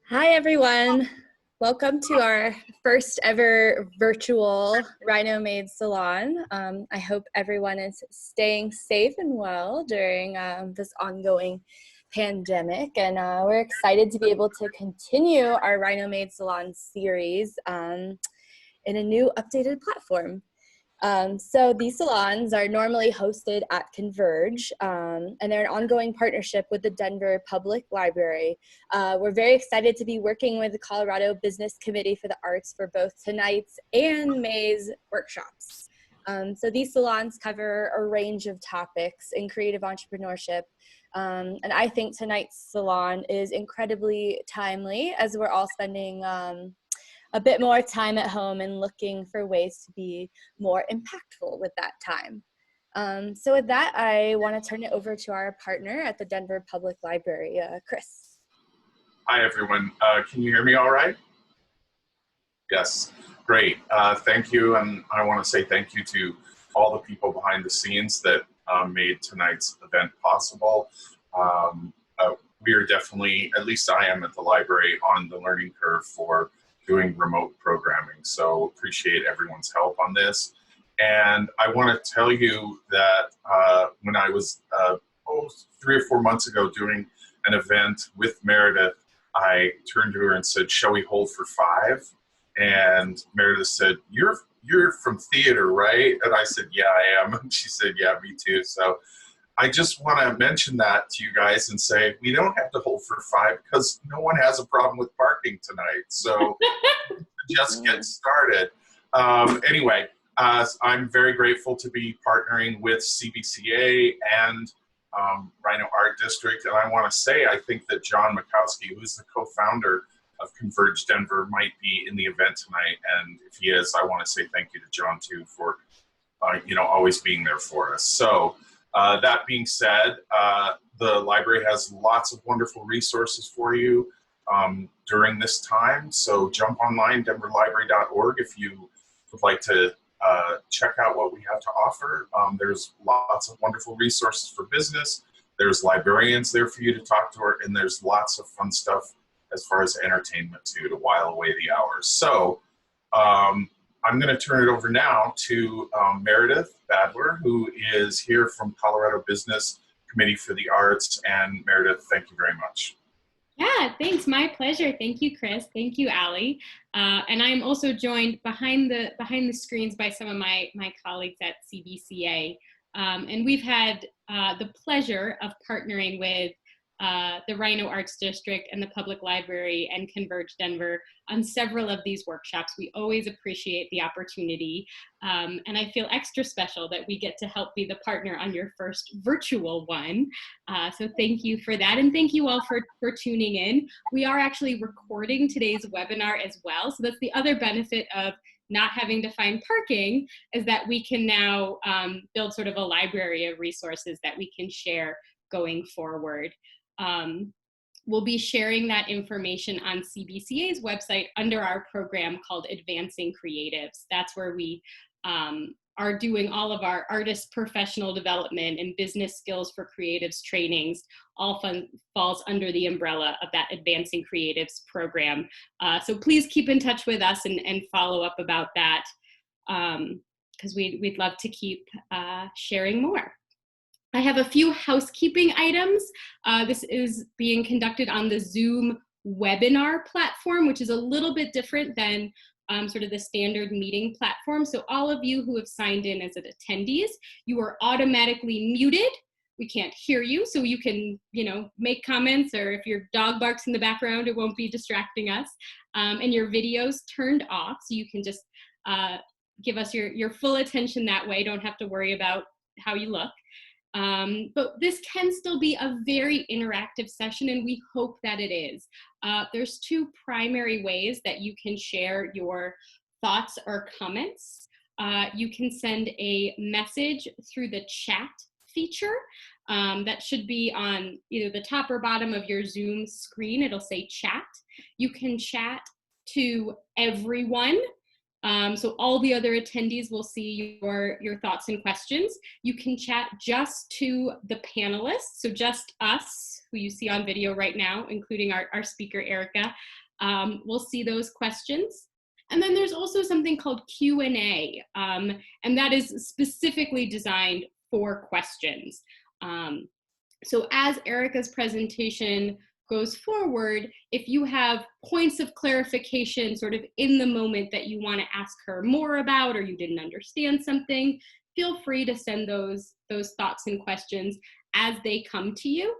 Hi, everyone. Welcome to our first ever virtual RiNo Maid Salon. I hope everyone is staying safe and well during this ongoing pandemic. And we're excited to be able to continue our RiNo Maid Salon series in a new updated platform. So these salons are normally hosted at Converge, and they're an ongoing partnership with the Denver Public Library. We're very excited to be working with the Colorado Business Committee for the Arts for both tonight's and May's workshops. So these salons cover a range of topics in creative entrepreneurship. And I think tonight's salon is incredibly timely as we're all spending a bit more time at home and looking for ways to be more impactful with that time. So with that, I want to turn it over to our partner at the Denver Public Library, Chris. Hi, everyone. Can you hear me all right? Yes, great. Thank you. And I want to say thank you to all the people behind the scenes that made tonight's event possible. We are definitely, at least I am at the library, on the learning curve for doing remote programming. So appreciate everyone's help on this. And I want to tell you that when I was 3 or 4 months ago doing an event with Meredith, I turned to her and said, "Shall we hold for 5?" And Meredith said, You're from theater, right?" And I said, "Yeah, I am." And she said, "Yeah, me too." So I just want to mention that to you guys and say, we don't have to hold for 5 because no one has a problem with parking tonight. So just get started. Anyway, I'm very grateful to be partnering with CBCA and RiNo Art District. And I want to say, I think that John Mikowski, who's the co-founder of Converge Denver, might be in the event tonight. And if he is, I want to say thank you to John too for always being there for us. So that being said, the library has lots of wonderful resources for you during this time. So jump online, denverlibrary.org, if you would like to check out what we have to offer. There's lots of wonderful resources for business. There's librarians there for you to talk to, and there's lots of fun stuff as far as entertainment too, to while away the hours. So I'm going to turn it over now to Meredith Badler, who is here from Colorado Business Committee for the Arts. And Meredith, thank you very much. Yeah, thanks. My pleasure. Thank you, Chris. Thank you, Allie. And I am also joined behind the screens by some of my colleagues at CBCA. And we've had the pleasure of partnering with the RiNo Arts District and the Public Library and Converge Denver on several of these workshops. We always appreciate the opportunity. And I feel extra special that we get to help be the partner on your first virtual one. So thank you for that. And thank you all for tuning in. We are actually recording today's webinar as well. So that's the other benefit of not having to find parking, is that we can now build sort of a library of resources that we can share going forward. We'll be sharing that information on CBCA's website under our program called Advancing Creatives. That's where we are doing all of our artist professional development and business skills for creatives trainings. All falls under the umbrella of that Advancing Creatives program. So please keep in touch with us and follow up about that, because we'd love to keep sharing more. I have a few housekeeping items. This is being conducted on the Zoom webinar platform, which is a little bit different than sort of the standard meeting platform. So all of you who have signed in as attendees, you are automatically muted. We can't hear you, so you can, make comments, or if your dog barks in the background, it won't be distracting us. And your video's turned off, so you can just give us your full attention that way. Don't have to worry about how you look. But this can still be a very interactive session, and we hope that it is. There's 2 primary ways that you can share your thoughts or comments. You can send a message through the chat feature that should be on either the top or bottom of your Zoom screen. It'll say chat. You can chat to everyone So all the other attendees will see your thoughts and questions. You can chat just to the panelists, so just us, who you see on video right now, including our speaker, Erica. We'll see those questions. And then there's also something called Q&A, and that is specifically designed for questions. So as Erica's presentation goes forward, if you have points of clarification sort of in the moment that you want to ask her more about, or you didn't understand something, feel free to send those thoughts and questions as they come to you.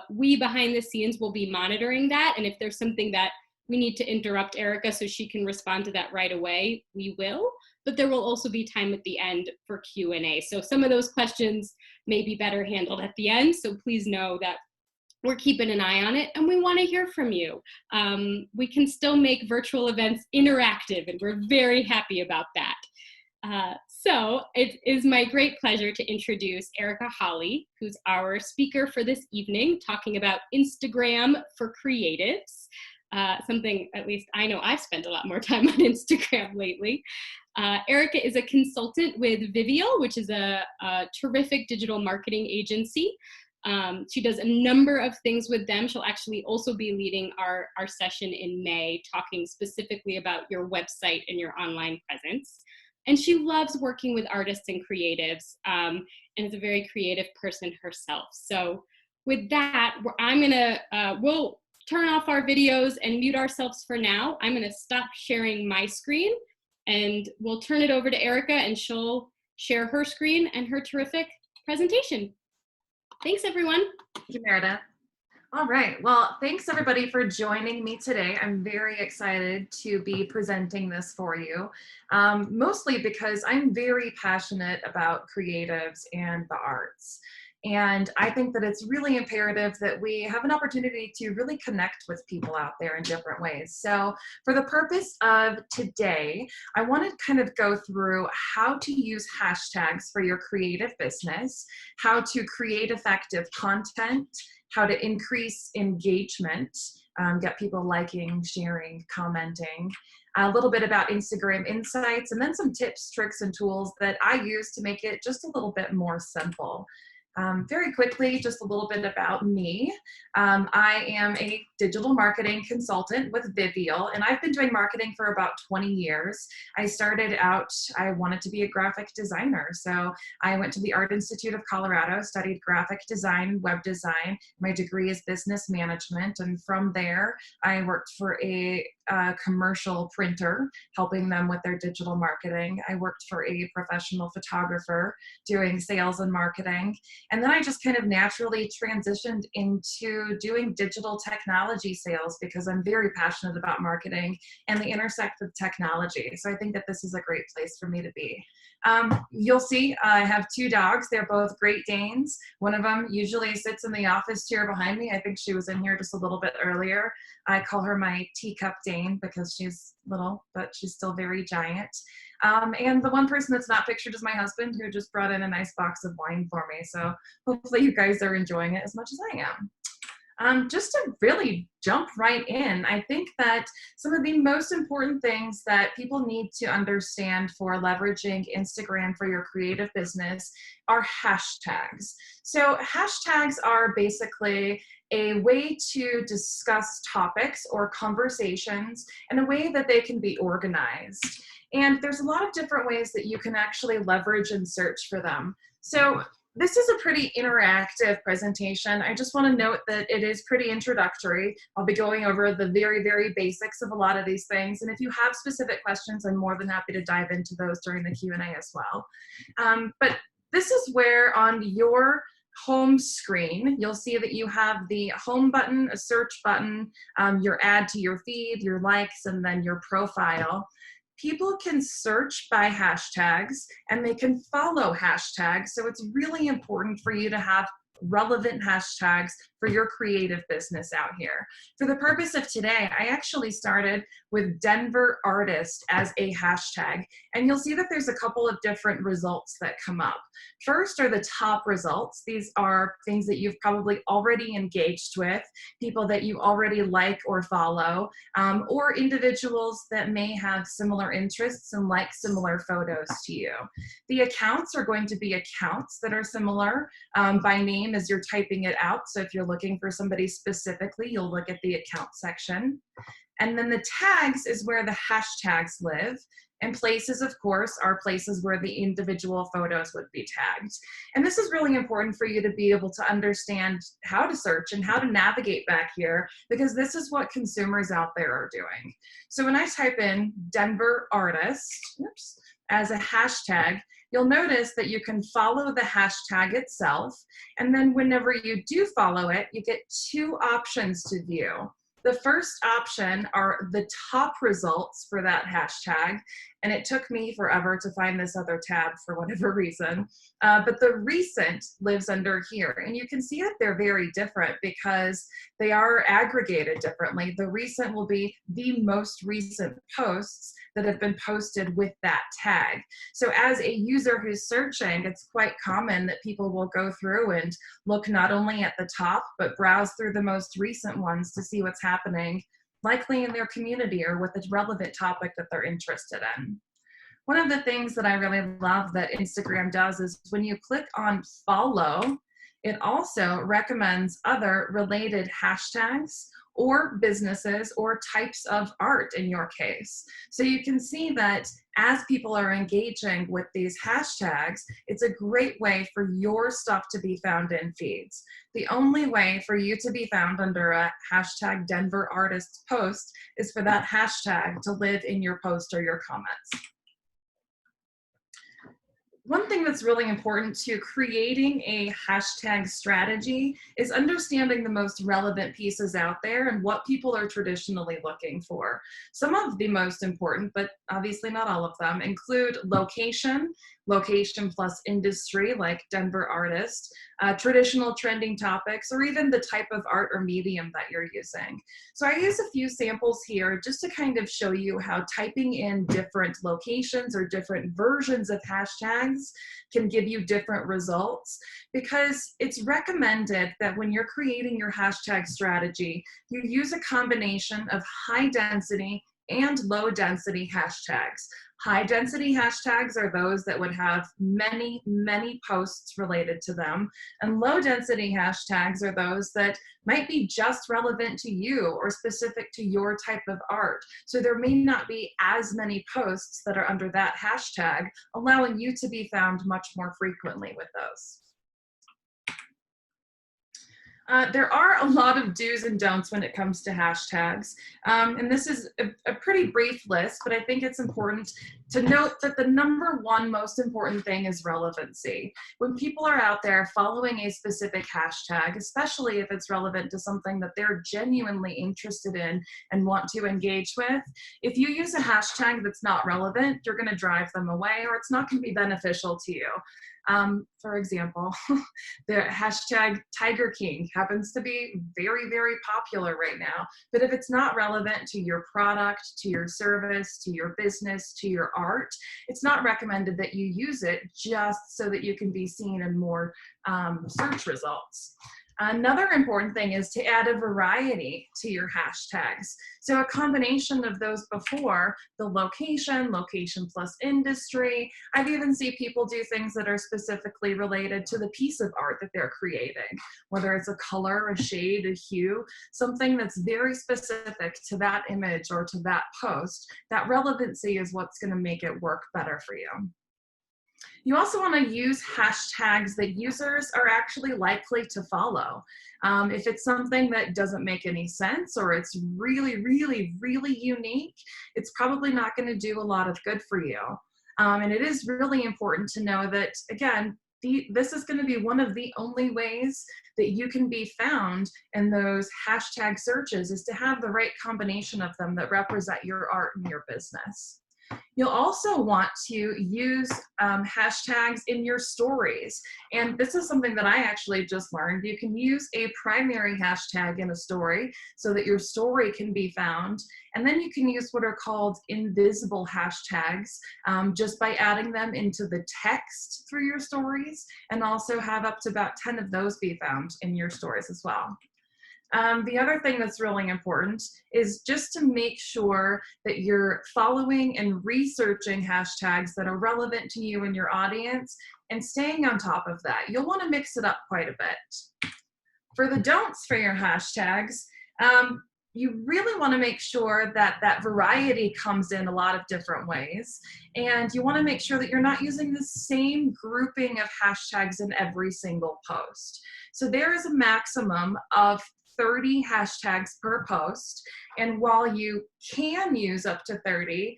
We behind the scenes will be monitoring that, and if there's something that we need to interrupt Erica so she can respond to that right away, we will. But there will also be time at the end for Q&A. So some of those questions may be better handled at the end, so please know that we're keeping an eye on it, and we want to hear from you. We can still make virtual events interactive, and we're very happy about that. So it is my great pleasure to introduce Erica Hawley, who's our speaker for this evening, talking about Instagram for creatives. Something at least I know I've spent a lot more time on Instagram lately. Erica is a consultant with Vivial, which is a terrific digital marketing agency. She does a number of things with them. She'll actually also be leading our session in May, talking specifically about your website and your online presence. And she loves working with artists and creatives, and is a very creative person herself. So with that, we'll turn off our videos and mute ourselves for now. I'm gonna stop sharing my screen, and we'll turn it over to Erica, and she'll share her screen and her terrific presentation. Thanks, everyone. Thank you, Meredith. All right. Well, thanks everybody for joining me today. I'm very excited to be presenting this for you, mostly because I'm very passionate about creatives and the arts. And I think that it's really imperative that we have an opportunity to really connect with people out there in different ways. So for the purpose of today, I want to kind of go through how to use hashtags for your creative business, how to create effective content, how to increase engagement, get people liking, sharing, commenting, a little bit about Instagram insights, and then some tips, tricks, and tools that I use to make it just a little bit more simple. Very quickly, just a little bit about me. I am a digital marketing consultant with Vivial, and I've been doing marketing for about 20 years. I started out, I wanted to be a graphic designer. So I went to the Art Institute of Colorado, studied graphic design, web design. My degree is business management. And from there, I worked for a commercial printer, helping them with their digital marketing. I worked for a professional photographer doing sales and marketing. And then I just kind of naturally transitioned into doing digital technology sales because I'm very passionate about marketing and the intersect with technology. So I think that this is a great place for me to be. You'll see I have two dogs. They're both Great Danes. One of them usually sits in the office chair behind me. I think she was in here just a little bit earlier. I call her my teacup Dane because she's little, but she's still very giant. And the one person that's not pictured is my husband, who just brought in a nice box of wine for me. So hopefully you guys are enjoying it as much as I am. Just to really jump right in, I think that some of the most important things that people need to understand for leveraging Instagram for your creative business are hashtags. So hashtags are basically a way to discuss topics or conversations in a way that they can be organized. And there's a lot of different ways that you can actually leverage and search for them. So this is a pretty interactive presentation. I just want to note that it is pretty introductory. I'll be going over the very, very basics of a lot of these things. And if you have specific questions, I'm more than happy to dive into those during the Q&A as well. But this is where on your home screen, you'll see that you have the home button, a search button, your add to your feed, your likes, and then your profile. People can search by hashtags and they can follow hashtags. So it's really important for you to have relevant hashtags for your creative business out here. For the purpose of today, I actually started with Denver artist as a hashtag, and you'll see that there's a couple of different results that come up. First are the top results. These are things that you've probably already engaged with, people that you already like or follow, or individuals that may have similar interests and like similar photos to you. The accounts are going to be accounts that are similar by name as you're typing it out. So if you're looking for somebody specifically, you'll look at the account section. And then the tags is where the hashtags live. And places, of course, are places where the individual photos would be tagged. And this is really important for you to be able to understand how to search and how to navigate back here, because this is what consumers out there are doing. So when I type in Denver artist, as a hashtag, you'll notice that you can follow the hashtag itself. And then whenever you do follow it, you get two options to view. The first option are the top results for that hashtag, and it took me forever to find this other tab for whatever reason, but the recent lives under here, and you can see that they're very different because they are aggregated differently. The recent will be the most recent posts that have been posted with that tag. So as a user who's searching, it's quite common that people will go through and look not only at the top, but browse through the most recent ones to see what's happening, likely in their community or with a relevant topic that they're interested in. One of the things that I really love that Instagram does is when you click on follow, it also recommends other related hashtags or businesses or types of art in your case. So you can see that as people are engaging with these hashtags, it's a great way for your stuff to be found in feeds. The only way for you to be found under a hashtag Denver artist post is for that hashtag to live in your post or your comments. One thing that's really important to creating a hashtag strategy is understanding the most relevant pieces out there and what people are traditionally looking for. Some of the most important, but obviously not all of them, include location, location plus industry like Denver artist, traditional trending topics, or even the type of art or medium that you're using. So I use a few samples here just to kind of show you how typing in different locations or different versions of hashtags can give you different results, because it's recommended that when you're creating your hashtag strategy, you use a combination of high density and low density hashtags. High density hashtags are those that would have many, many posts related to them, and low density hashtags are those that might be just relevant to you or specific to your type of art. So there may not be as many posts that are under that hashtag, allowing you to be found much more frequently with those. There are a lot of do's and don'ts when it comes to hashtags, and this is a pretty brief list, but I think it's important to note that the number one most important thing is relevancy. When people are out there following a specific hashtag, especially if it's relevant to something that they're genuinely interested in and want to engage with, if you use a hashtag that's not relevant, you're going to drive them away, or it's not going to be beneficial to you. For example, the hashtag Tiger King happens to be very, very popular right now. But if it's not relevant to your product, to your service, to your business, to your art, it's not recommended that you use it just so that you can be seen in more search results. Another important thing is to add a variety to your hashtags. So a combination of those before, the location, location plus industry. I've even seen people do things that are specifically related to the piece of art that they're creating, whether it's a color, a shade, a hue, something that's very specific to that image or to that post. That relevancy is what's going to make it work better for you. You also want to use hashtags that users are actually likely to follow. If it's something that doesn't make any sense or it's really, really, really unique, it's probably not going to do a lot of good for you. And it is really important to know that, again, this is going to be one of the only ways that you can be found in those hashtag searches, is to have the right combination of them that represent your art and your business. You'll also want to use hashtags in your stories. And this is something that I actually just learned. You can use a primary hashtag in a story so that your story can be found. And then you can use what are called invisible hashtags just by adding them into the text through your stories, and also have up to about 10 of those be found in your stories as well. The other thing that's really important is just to make sure that you're following and researching hashtags that are relevant to you and your audience and staying on top of that. You'll want to mix it up quite a bit. For the don'ts for your hashtags, you really want to make sure that that variety comes in a lot of different ways. And you want to make sure that you're not using the same grouping of hashtags in every single post. So there is a maximum of 30 hashtags per post. And while you can use up to 30,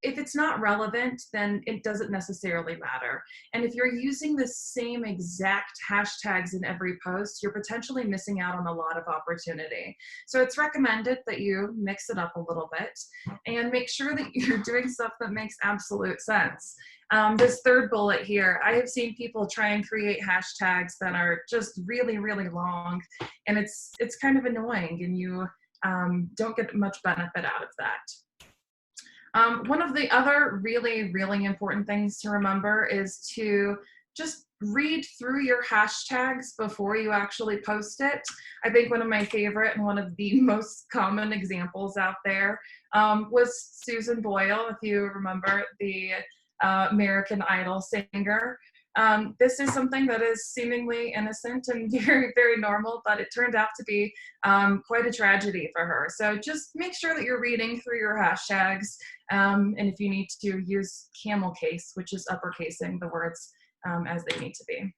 if it's not relevant, then it doesn't necessarily matter. And if you're using the same exact hashtags in every post, you're potentially missing out on a lot of opportunity. So it's recommended that you mix it up a little bit and make sure that you're doing stuff that makes absolute sense. This third bullet here, I have seen people try and create hashtags that are just really, really long, and it's kind of annoying, and you don't get much benefit out of that. One of the other really, really important things to remember is to just read through your hashtags before you actually post it. I think one of my favorite and one of the most common examples out there was Susan Boyle, if you remember, the American Idol singer. This is something that is seemingly innocent and very, very normal, but it turned out to be quite a tragedy for her. So just make sure that you're reading through your hashtags, and if you need to, use camel case, which is uppercasing the words as they need to be.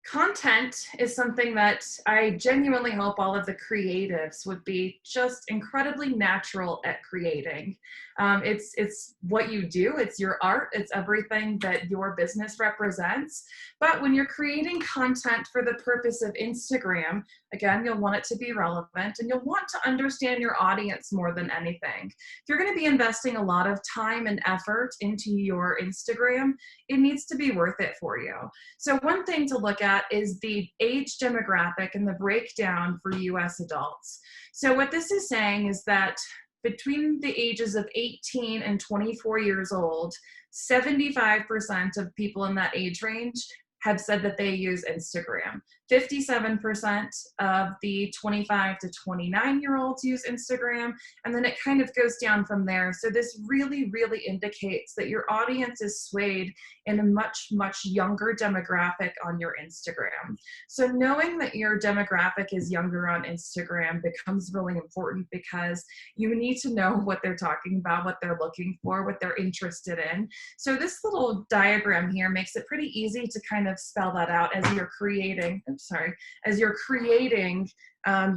Content is something that I genuinely hope all of the creatives would be just incredibly natural at creating. It's what you do, it's your art, it's everything that your business represents. But when you're creating content for the purpose of Instagram, again, you'll want it to be relevant, and you'll want to understand your audience more than anything. If you're going to be investing a lot of time and effort into your Instagram, it needs to be worth it for you. So one thing to look at is the age demographic and the breakdown for US adults. So what this is saying is that between the ages of 18 and 24 years old, 75% of people in that age range have said that they use Instagram. 57% of the 25 to 29-year-olds use Instagram, and then it kind of goes down from there. So this really, really indicates that your audience is swayed in a much, much younger demographic on your Instagram. So knowing that your demographic is younger on Instagram becomes really important, because you need to know what they're talking about, what they're looking for, what they're interested in. So this little diagram here makes it pretty easy to kind of spell that out as you're creating,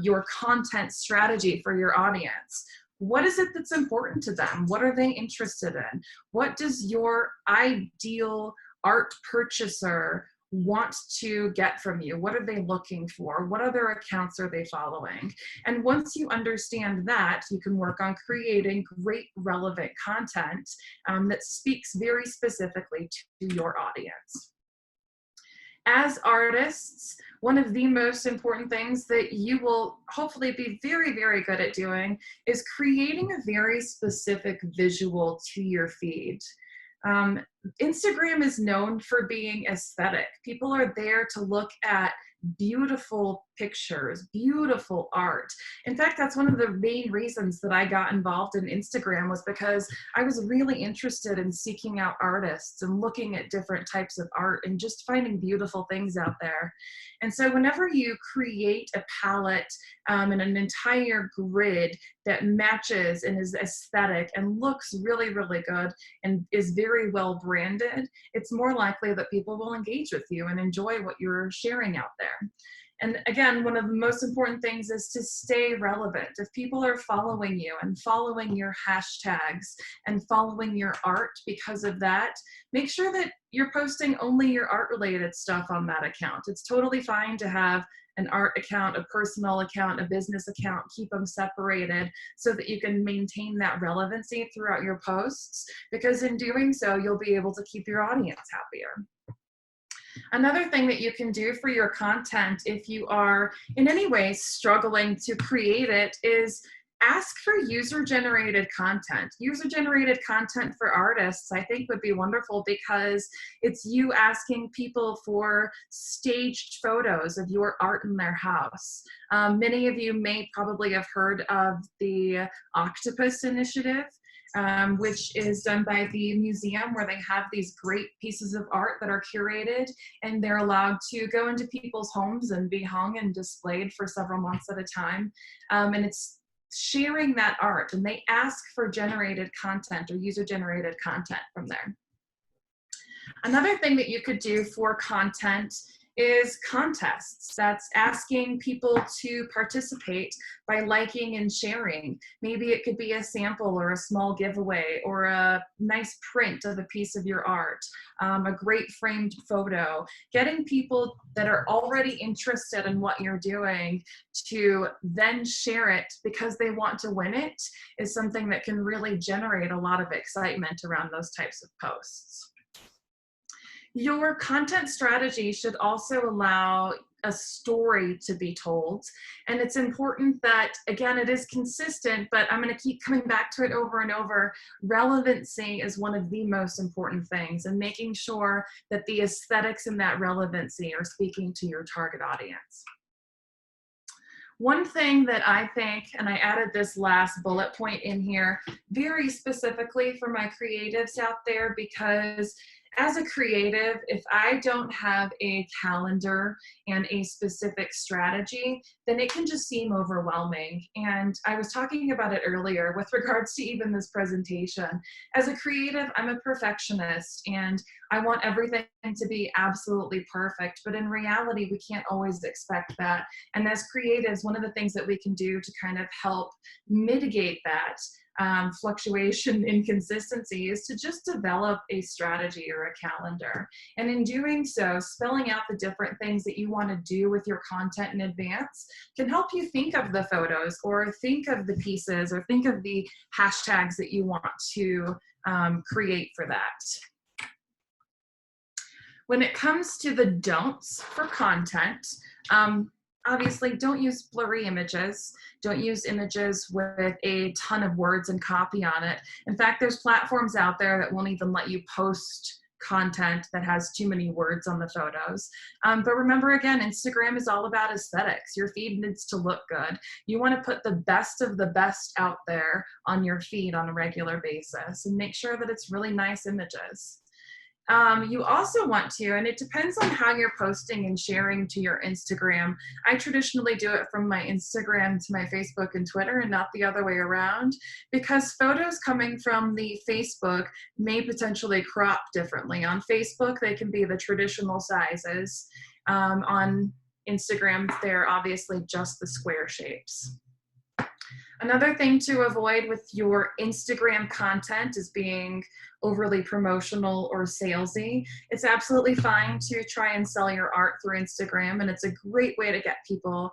your content strategy for your audience. What is it that's important to them? What are they interested in? What does your ideal art purchaser want to get from you? What are they looking for? What other accounts are they following? And once you understand that, you can work on creating great relevant content that speaks very specifically to your audience. As artists, one of the most important things that you will hopefully be very, very good at doing is creating a very specific visual to your feed. Instagram is known for being aesthetic. People are there to look at beautiful pictures, beautiful art. In fact, that's one of the main reasons that I got involved in Instagram, was because I was really interested in seeking out artists and looking at different types of art and just finding beautiful things out there. And so whenever you create a palette and an entire grid that matches and is aesthetic and looks really, really good and is very well branded, it's more likely that people will engage with you and enjoy what you're sharing out there. And again, one of the most important things is to stay relevant. If people are following you and following your hashtags and following your art because of that, make sure that you're posting only your art related stuff on that account. It's totally fine to have an art account, a personal account, a business account. Keep them separated so that you can maintain that relevancy throughout your posts, because in doing so, you'll be able to keep your audience happier. Another thing that you can do for your content, if you are in any way struggling to create it, is ask for user-generated content. User-generated content for artists, I think, would be wonderful, because it's you asking people for staged photos of your art in their house. Many of you may probably have heard of the Octopus Initiative, which is done by the museum, where they have these great pieces of art that are curated, and they're allowed to go into people's homes and be hung and displayed for several months at a time. And it's sharing that art, and they ask for generated content or user-generated content from there. Another thing that you could do for content is contests. That's asking people to participate by liking and sharing. Maybe it could be a sample or a small giveaway or a nice print of a piece of your art, a great framed photo. Getting people that are already interested in what you're doing to then share it because they want to win it is something that can really generate a lot of excitement around those types of posts. Your content strategy should also allow a story to be told. And it's important that, again, it is consistent, but I'm going to keep coming back to it over and over. Relevancy is one of the most important things, and making sure that the aesthetics in that relevancy are speaking to your target audience. One thing that I think, and I added this last bullet point in here very specifically for my creatives out there, because as a creative, if I don't have a calendar and a specific strategy, then it can just seem overwhelming. And I was talking about it earlier with regards to even this presentation. As a creative, I'm a perfectionist and I want everything to be absolutely perfect. But in reality, we can't always expect that. And as creatives, one of the things that we can do to kind of help mitigate that fluctuation, inconsistency, is to just develop a strategy or a calendar. And in doing so, spelling out the different things that you want to do with your content in advance can help you think of the photos or think of the pieces or think of the hashtags that you want to create for that. When it comes to the don'ts for content, obviously, don't use blurry images. Don't use images with a ton of words and copy on it. In fact, there's platforms out there that won't even let you post content that has too many words on the photos. But remember, again, Instagram is all about aesthetics. Your feed needs to look good. You want to put the best of the best out there on your feed on a regular basis and make sure that it's really nice images. You also want to, and it depends on how you're posting and sharing to your Instagram. I traditionally do it from my Instagram to my Facebook and Twitter and not the other way around, because photos coming from the Facebook may potentially crop differently. On Facebook, they can be the traditional sizes. On Instagram, they're obviously just the square shapes. Another thing to avoid with your Instagram content is being overly promotional or salesy. It's absolutely fine to try and sell your art through Instagram, and it's a great way to get people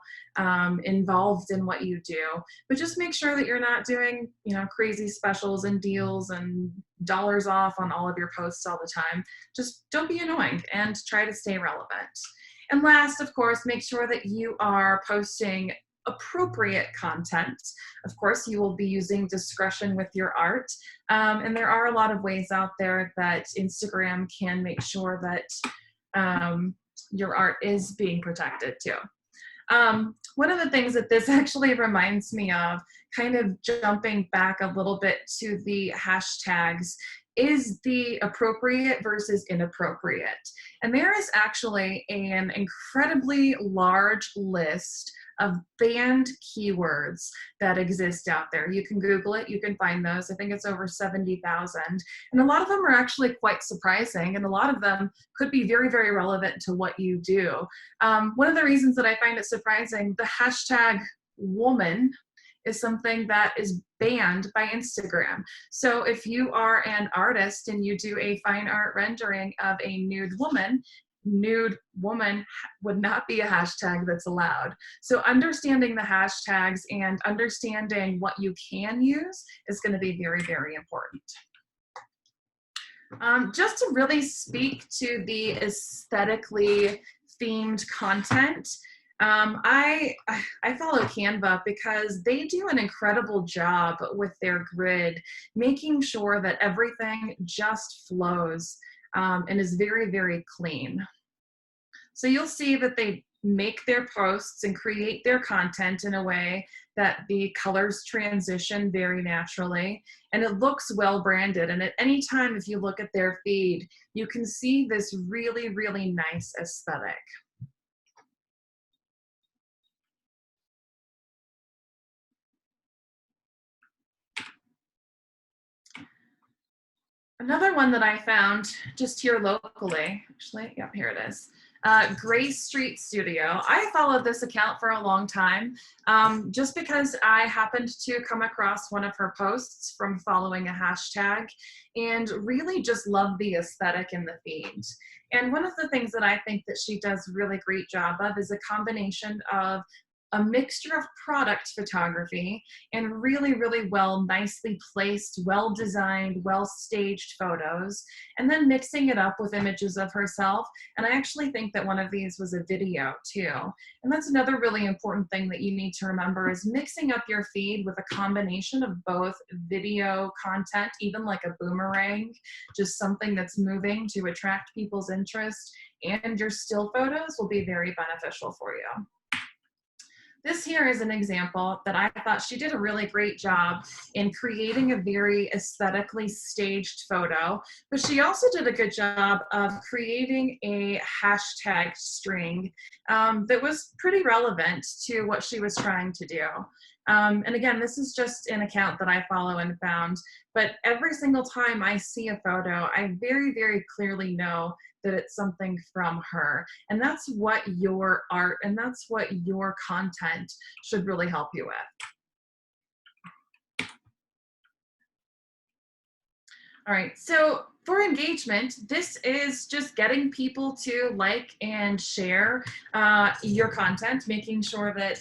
involved in what you do. But just make sure that you're not doing, crazy specials and deals and dollars off on all of your posts all the time. Just don't be annoying and try to stay relevant. And last, of course, make sure that you are posting appropriate content. Of course, you will be using discretion with your art. And there are a lot of ways out there that Instagram can make sure that your art is being protected too. One of the things that this actually reminds me of, kind of jumping back a little bit to the hashtags, is the appropriate versus inappropriate. And there is actually an incredibly large list of banned keywords that exist out there. You can Google it, you can find those. I think it's over 70,000. And a lot of them are actually quite surprising, and a lot of them could be very, very relevant to what you do. One of the reasons that I find it surprising, the hashtag woman is something that is banned by Instagram. So if you are an artist and you do a fine art rendering of a nude woman, nude woman would not be a hashtag that's allowed. So understanding the hashtags and understanding what you can use is going to be very, very important. Just to really speak to the aesthetically themed content, I follow Canva because they do an incredible job with their grid, making sure that everything just flows and is very, very clean. So you'll see that they make their posts and create their content in a way that the colors transition very naturally and it looks well branded. And at any time, if you look at their feed, you can see this really, really nice aesthetic. Another one that I found just here locally, actually, yep, here it is. Grace Street Studio. I followed this account for a long time just because I happened to come across one of her posts from following a hashtag and really just love the aesthetic in the feed. And one of the things that I think that she does a really great job of is a combination of a mixture of product photography and really, really well, nicely placed, well-designed, well-staged photos, and then mixing it up with images of herself. And I actually think that one of these was a video too. And that's another really important thing that you need to remember is mixing up your feed with a combination of both video content, even like a boomerang, just something that's moving to attract people's interest, and your still photos will be very beneficial for you. This here is an example that I thought she did a really great job in creating a very aesthetically staged photo, but she also did a good job of creating a hashtag string that was pretty relevant to what she was trying to do. And again, this is just an account that I follow and found, but every single time I see a photo, I very, very clearly know that it's something from her. And that's what your art and that's what your content should really help you with. All right, so for engagement, this is just getting people to like and share your content, making sure that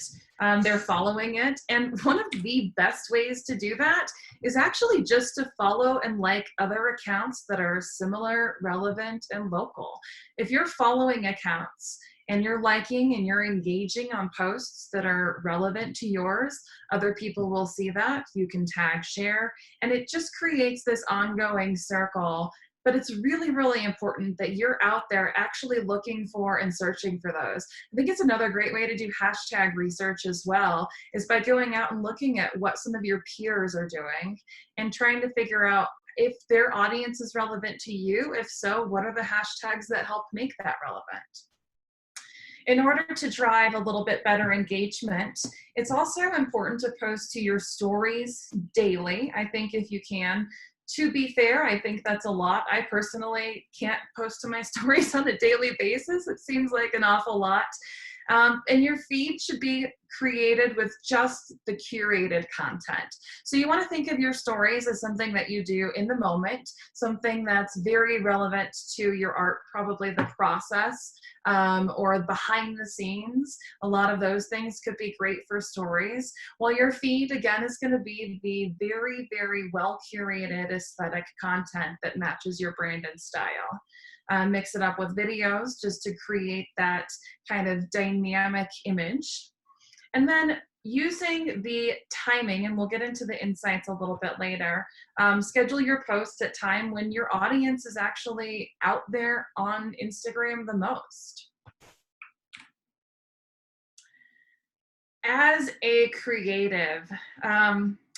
they're following it. And one of the best ways to do that is actually just to follow and like other accounts that are similar, relevant, and local. If you're following accounts and you're liking and you're engaging on posts that are relevant to yours, other people will see that. You can tag, share, and it just creates this ongoing circle. But it's really, really important that you're out there actually looking for and searching for those. I think it's another great way to do hashtag research as well, is by going out and looking at what some of your peers are doing and trying to figure out if their audience is relevant to you. If so, what are the hashtags that help make that relevant? In order to drive a little bit better engagement, it's also important to post to your stories daily, I think, if you can. To be fair, I think that's a lot. I personally can't post to my stories on a daily basis. It seems like an awful lot. And your feed should be created with just the curated content. So you want to think of your stories as something that you do in the moment, something that's very relevant to your art, probably the process or behind the scenes. A lot of those things could be great for stories. While your feed, again, is going to be the very, very well curated aesthetic content that matches your brand and style. Mix it up with videos just to create that kind of dynamic image. And then using the timing, and we'll get into the insights a little bit later, schedule your posts at time when your audience is actually out there on Instagram the most. As a creative,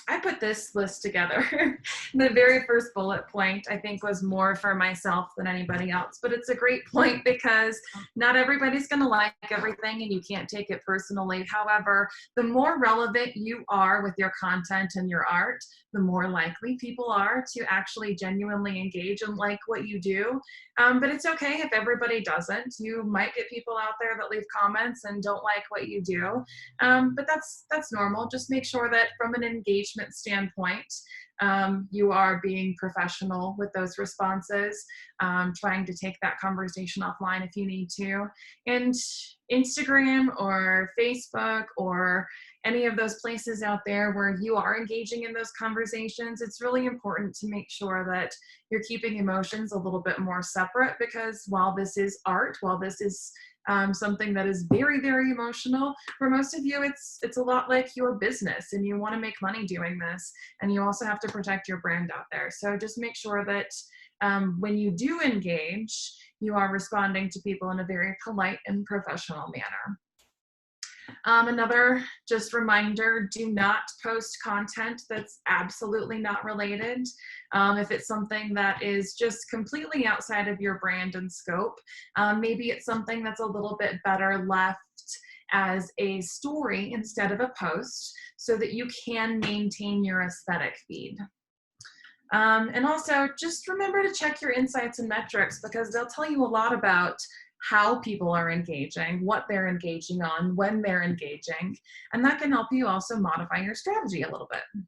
I put this list together. The very first bullet point, I think, was more for myself than anybody else, but it's a great point because not everybody's going to like everything and you can't take it personally. However, the more relevant you are with your content and your art, the more likely people are to actually genuinely engage and like what you do. But it's okay if everybody doesn't. You might get people out there that leave comments and don't like what you do, but that's normal. Just make sure that from an engagement engagement standpoint, you are being professional with those responses, trying to take that conversation offline if you need to. And Instagram or Facebook or any of those places out there where you are engaging in those conversations, it's really important to make sure that you're keeping emotions a little bit more separate, because while this is art, while this is something that is very, very emotional, for most of you, it's a lot like your business, and you want to make money doing this, and you also have to protect your brand out there. So just make sure that when you do engage, you are responding to people in a very polite and professional manner. Another just reminder, do not post content that's absolutely not related. If it's something that is just completely outside of your brand and scope, maybe it's something that's a little bit better left as a story instead of a post, so that you can maintain your aesthetic feed. And also just remember to check your insights and metrics, because they'll tell you a lot about how people are engaging, what they're engaging on, when they're engaging, and that can help you also modify your strategy a little bit.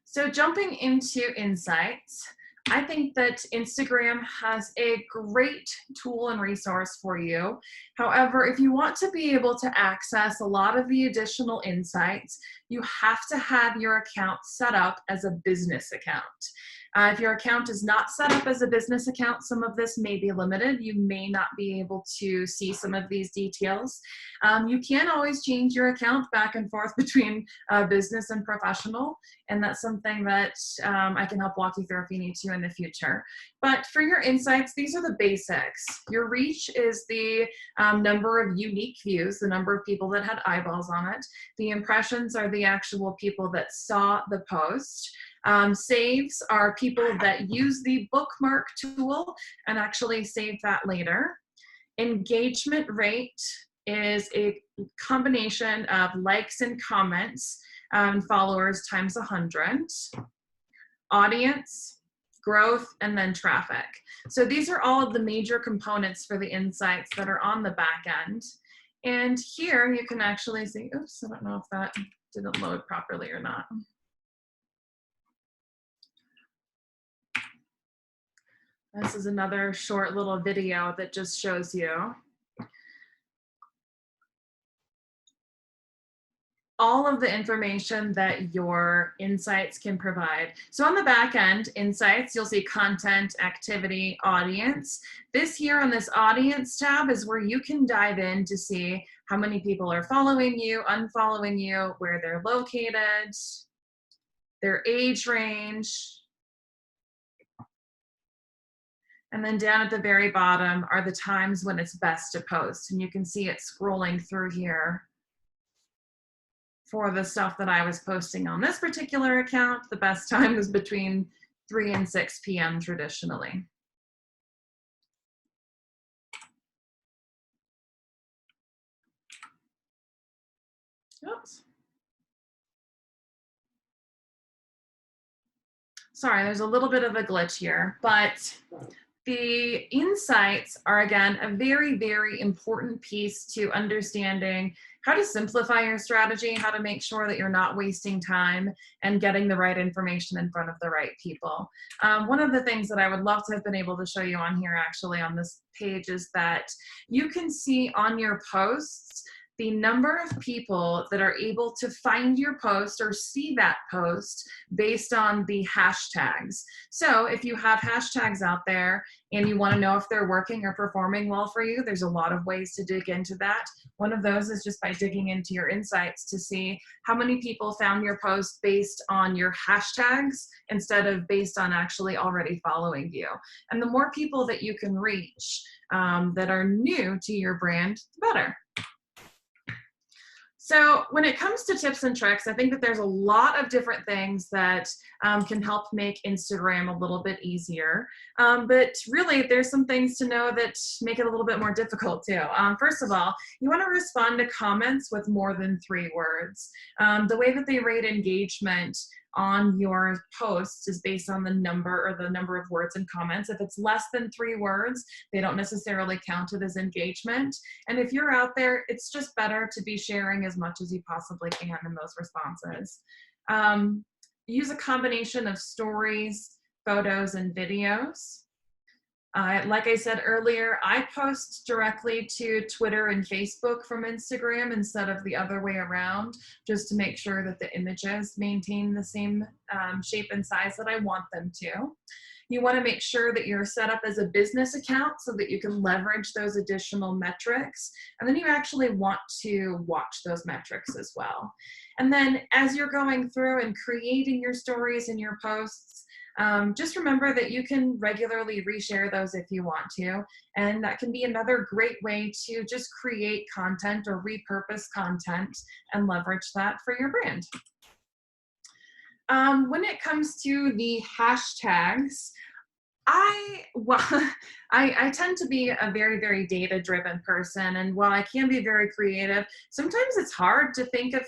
So jumping into insights, I think that Instagram has a great tool and resource for you. However, if you want to be able to access a lot of the additional insights, you have to have your account set up as a business account. If your account is not set up as a business account, some of this may be limited. You may not be able to see some of these details. You can always change your account back and forth between business and professional, and that's something that I can help walk you through if you need to in the future. But for your insights, these are the basics. Your reach is the number of unique views, the number of people that had eyeballs on it. The impressions are the actual people that saw the post. Saves are people that use the bookmark tool and actually save that later. Engagement rate is a combination of likes and comments, followers times 100. Audience, growth, and then traffic. So these are all of the major components for the insights that are on the back end. And here you can actually see, oops, I don't know if that didn't load properly or not. This is another short little video that just shows you all of the information that your insights can provide. So on the back end, insights, you'll see content, activity, audience. This here on this audience tab is where you can dive in to see how many people are following you, unfollowing you, where they're located, their age range. And then down at the very bottom are the times when it's best to post. And you can see it scrolling through here for the stuff that I was posting on this particular account. The best time was between 3 and 6 p.m. traditionally. Oops. Sorry, there's a little bit of a glitch here, but the insights are, again, a very, very important piece to understanding how to simplify your strategy, how to make sure that you're not wasting time and getting the right information in front of the right people. One of the things that I would love to have been able to show you on here, actually, on this page, is that you can see on your posts the number of people that are able to find your post or see that post based on the hashtags. So if you have hashtags out there and you want to know if they're working or performing well for you, there's a lot of ways to dig into that. One of those is just by digging into your insights to see how many people found your post based on your hashtags instead of based on actually already following you. And the more people that you can reach that are new to your brand, the better. So when it comes to tips and tricks, I think that there's a lot of different things that can help make Instagram a little bit easier. But really, there's some things to know that make it a little bit more difficult too. First of all, you want to respond to comments with more than 3 words. The way that they rate engagement on your posts is based on the number of words and comments. If it's less than 3 words, they don't necessarily count it as engagement. And if you're out there, it's just better to be sharing as much as you possibly can in those responses. Use a combination of stories, photos, and videos. Like I said earlier, I post directly to Twitter and Facebook from Instagram instead of the other way around, just to make sure that the images maintain the same shape and size that I want them to. You want to make sure that you're set up as a business account so that you can leverage those additional metrics. And then you actually want to watch those metrics as well. And then as you're going through and creating your stories and your posts, just remember that you can regularly reshare those if you want to, and that can be another great way to just create content or repurpose content and leverage that for your brand. When it comes to the hashtags, I tend to be a very, very data-driven person, and while I can be very creative, sometimes it's hard to think of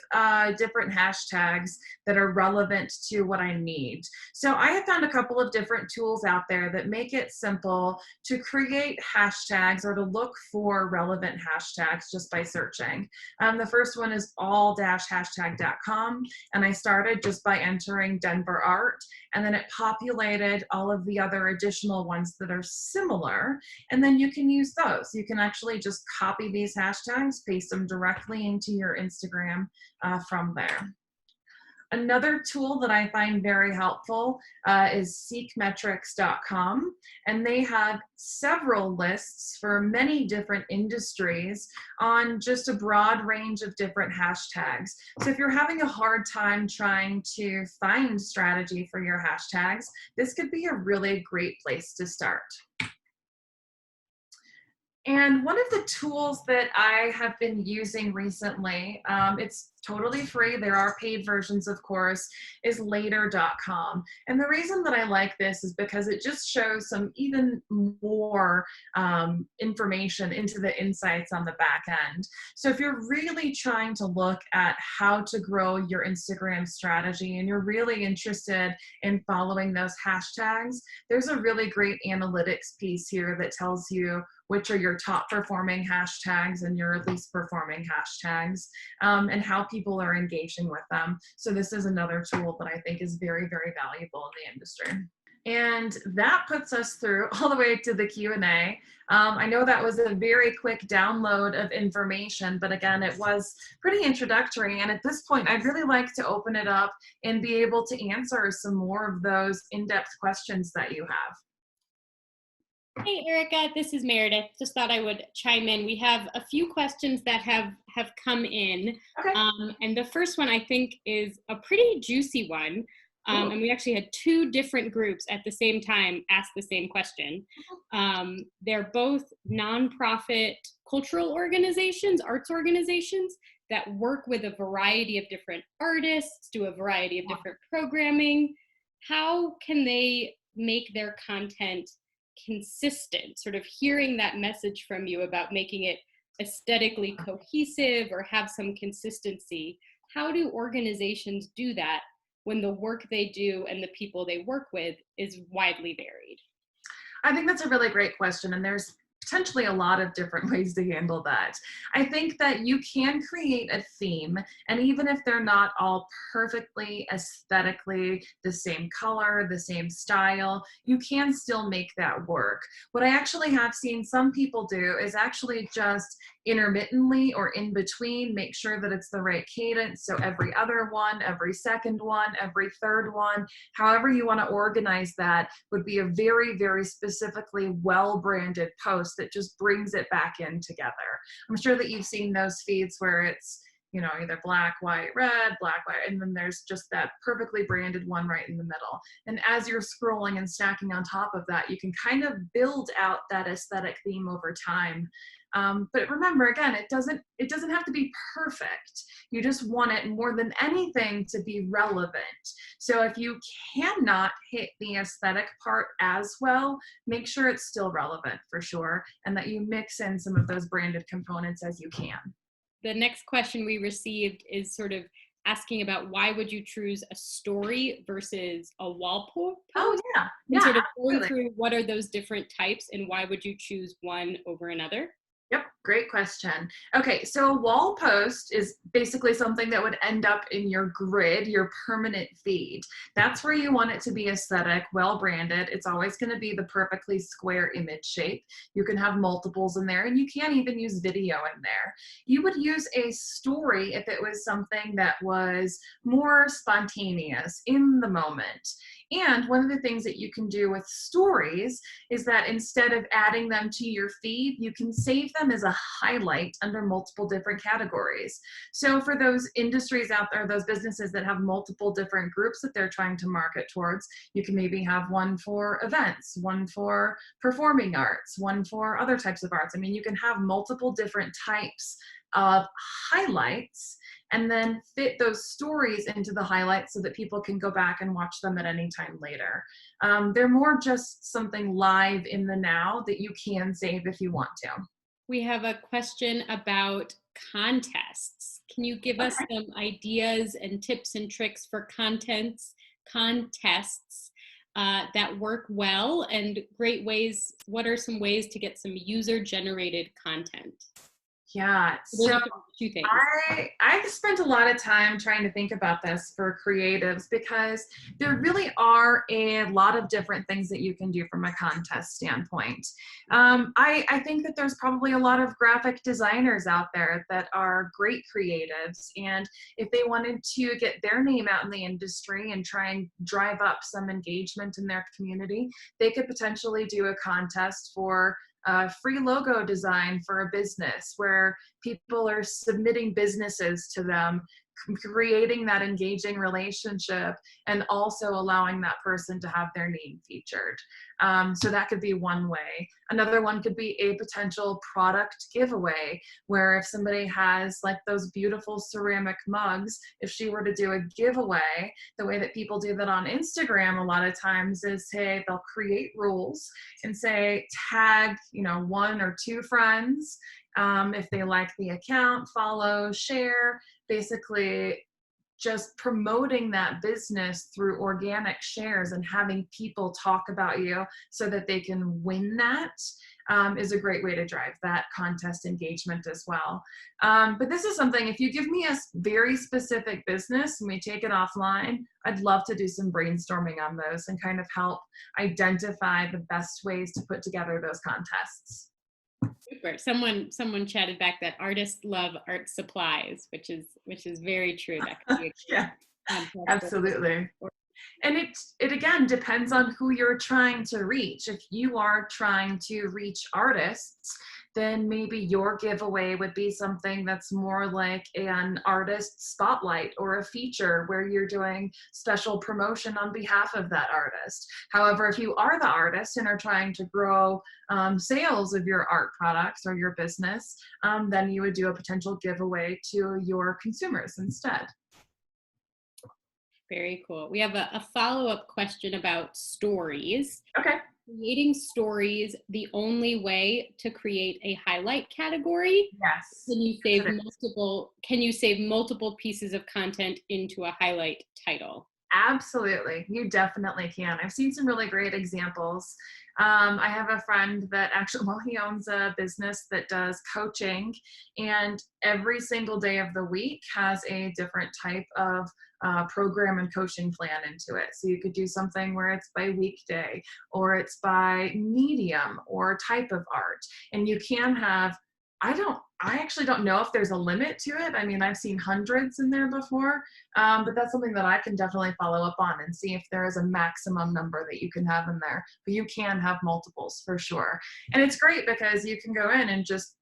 different hashtags that are relevant to what I need. So I have found a couple of different tools out there that make it simple to create hashtags or to look for relevant hashtags just by searching. The first one is all-hashtag.com, and I started just by entering Denver art, and then it populated all of the other additional ones that are similar, and then you can use those. You can actually just copy these hashtags, paste them directly into your Instagram from there. Another tool that I find very helpful is seekmetrics.com, and they have several lists for many different industries on just a broad range of different hashtags. So if you're having a hard time trying to find strategy for your hashtags, this could be a really great place to start. And one of the tools that I have been using recently, it's totally free, there are paid versions of course, is later.com. And the reason that I like this is because it just shows some even more information into the insights on the back end. So if you're really trying to look at how to grow your Instagram strategy and you're really interested in following those hashtags, there's a really great analytics piece here that tells you which are your top performing hashtags and your least performing hashtags, and how people are engaging with them. So this is another tool that I think is very, very valuable in the industry. And that puts us through all the way to the Q&A. I know that was a very quick download of information, but again, it was pretty introductory. And at this point, I'd really like to open it up and be able to answer some more of those in-depth questions that you have. Hey, Erica, this is Meredith. Just thought I would chime in. We have a few questions that have come in. Okay. And the first one I think is a pretty juicy one. And we actually had 2 different groups at the same time ask the same question. They're both nonprofit cultural organizations, arts organizations that work with a variety of different artists, do a variety of different programming. How can they make their content consistent? Sort of hearing that message from you about making it aesthetically cohesive or have some consistency. How do organizations do that when the work they do and the people they work with is widely varied? I think that's a really great question, and there's potentially a lot of different ways to handle that. I think that you can create a theme, and even if they're not all perfectly aesthetically the same color, the same style, you can still make that work. What I actually have seen some people do is actually just intermittently or in between make sure that it's the right cadence. So every other one, every second one, every third one, however you want to organize that would be a very, very specifically well-branded post that just brings it back in together. I'm sure that you've seen those feeds where it's, you know, either black, white, red, black, white, and then there's just that perfectly branded one right in the middle. And as you're scrolling and stacking on top of that, you can kind of build out that aesthetic theme over time. But remember, again, it doesn't have to be perfect. You just want it more than anything to be relevant. So if you cannot hit the aesthetic part as well, make sure it's still relevant for sure, and that you mix in some of those branded components as you can. The next question we received is sort of asking about why would you choose a story versus a wall post? Oh yeah, And yeah, sort of going absolutely. through what are those different types and why would you choose one over another? Yep, great question. Okay, so a wall post is basically something that would end up in your grid, your permanent feed. That's where you want it to be aesthetic, well branded. It's always going to be the perfectly square image shape. You can have multiples in there, and you can even use video in there. You would use a story if it was something that was more spontaneous, in the moment. And one of the things that you can do with stories is that instead of adding them to your feed, you can save them as a highlight under multiple different categories. So for those industries out there, those businesses that have multiple different groups that they're trying to market towards, you can maybe have one for events, one for performing arts, one for other types of arts. I mean, you can have multiple different types of highlights and then fit those stories into the highlights so that people can go back and watch them at any time later. They're more just something live in the now that you can save if you want to. We have a question about contests. Can you give us some ideas and tips and tricks for contests that work well, and great ways? What are some ways to get some user-generated content? Yeah, Those so are two things. I've spent a lot of time trying to think about this for creatives because there really are a lot of different things that you can do from a contest standpoint. I think that there's probably a lot of graphic designers out there that are great creatives, and if they wanted to get their name out in the industry and try and drive up some engagement in their community, they could potentially do a contest for free logo design for a business where people are submitting businesses to them, creating that engaging relationship, and also allowing that person to have their name featured. So that could be one way. Another one could be a potential product giveaway, where if somebody has like those beautiful ceramic mugs, if she were to do a giveaway, the way that people do that on Instagram a lot of times is, hey, they'll create rules and say, tag, one or two friends. If they like the account, follow, share, basically just promoting that business through organic shares and having people talk about you so that they can win that is a great way to drive that contest engagement as well. But this is something, if you give me a very specific business and we take it offline, I'd love to do some brainstorming on those and kind of help identify the best ways to put together those contests. Super. Someone chatted back that artists love art supplies, which is very true. That could be yeah, absolutely. And it again depends on who you're trying to reach. If you are trying to reach artists, then maybe your giveaway would be something that's more like an artist spotlight or a feature where you're doing special promotion on behalf of that artist. However, if you are the artist and are trying to grow sales of your art products or your business, then you would do a potential giveaway to your consumers instead. Very cool. We have a follow-up question about stories. Okay. Creating stories the only way to create a highlight category? Yes. Can you save multiple pieces of content into a highlight title? Absolutely. You definitely can. I've seen some really great examples. I have a friend that actually, he owns a business that does coaching, and every single day of the week has a different type of program and coaching plan into it. So you could do something where it's by weekday, or it's by medium or type of art. And you can have, I actually don't know if there's a limit to it. I mean, I've seen hundreds in there before, but that's something that I can definitely follow up on and see if there is a maximum number that you can have in there. But you can have multiples for sure. And it's great because you can go in and just,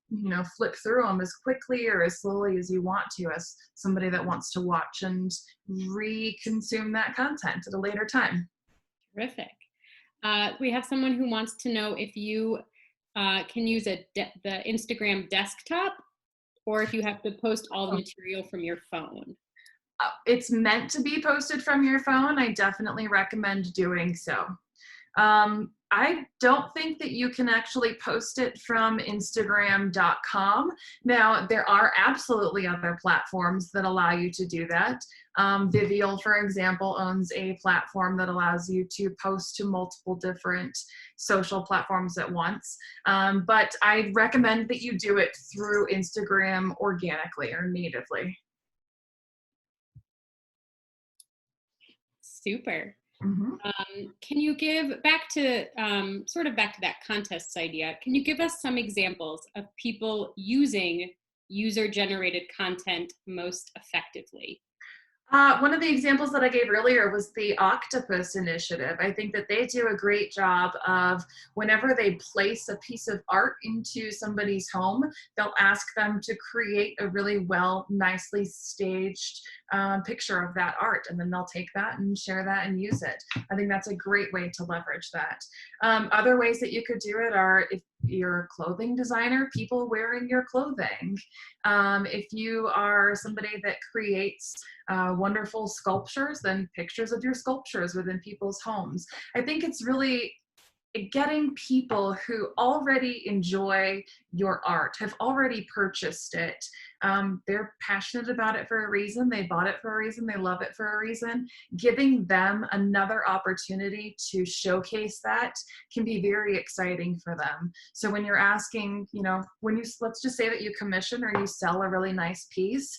flip through them as quickly or as slowly as you want to, as somebody that wants to watch and re-consume that content at a later time. Terrific. We have someone who wants to know if you can use the Instagram desktop, or if you have to post all the material from your phone. It's meant to be posted from your phone. I definitely recommend doing so. I don't think that you can actually post it from Instagram.com. Now, there are absolutely other platforms that allow you to do that. Vivial, for example, owns a platform that allows you to post to multiple different social platforms at once. But I recommend that you do it through Instagram organically or natively. Super. Mm-hmm. Can you give back to sort of back to that contests idea? Can you give us some examples of people using user-generated content most effectively? One of the examples that I gave earlier was the Octopus Initiative. I think that they do a great job of whenever they place a piece of art into somebody's home, they'll ask them to create a really nicely staged picture of that art, and then they'll take that and share that and use it. I think that's a great way to leverage that. Other ways that you could do it are if you're a clothing designer, people wearing your clothing. If you are somebody that creates wonderful sculptures, then pictures of your sculptures within people's homes. I think it's really getting people who already enjoy your art, have already purchased it. They're passionate about it for a reason. They bought it for a reason. They love it for a reason. Giving them another opportunity to showcase that can be very exciting for them. So when you're asking, let's just say that you commission or you sell a really nice piece,